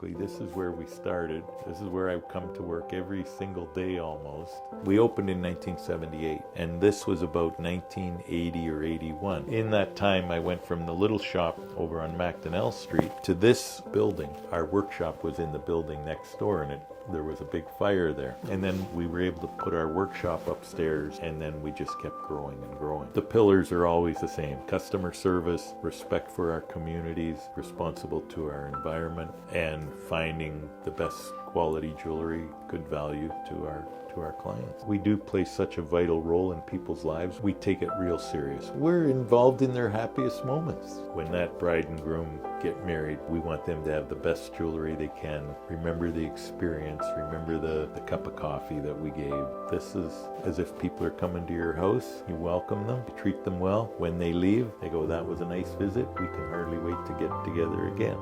This is where we started. This is where I come to work every single day almost. We opened in 1978, and this was about 1980 or 81. In that time, I went from the little shop over on Macdonell Street to this building. Our workshop was in the building next door, and there was a big fire there. And then we were able to put our workshop upstairs, and then we just kept growing and growing. The pillars are always the same: customer service, respect for our communities, responsible to our environment, and finding the best quality jewelry, good value to our clients. We do play such a vital role in people's lives. We take it real serious. We're involved in their happiest moments. When that bride and groom get married, we want them to have the best jewelry they can. Remember the experience, remember the cup of coffee that we gave. This is as if people are coming to your house. You welcome them, you treat them well. When they leave, they go, "That was a nice visit. We can hardly wait to get together again."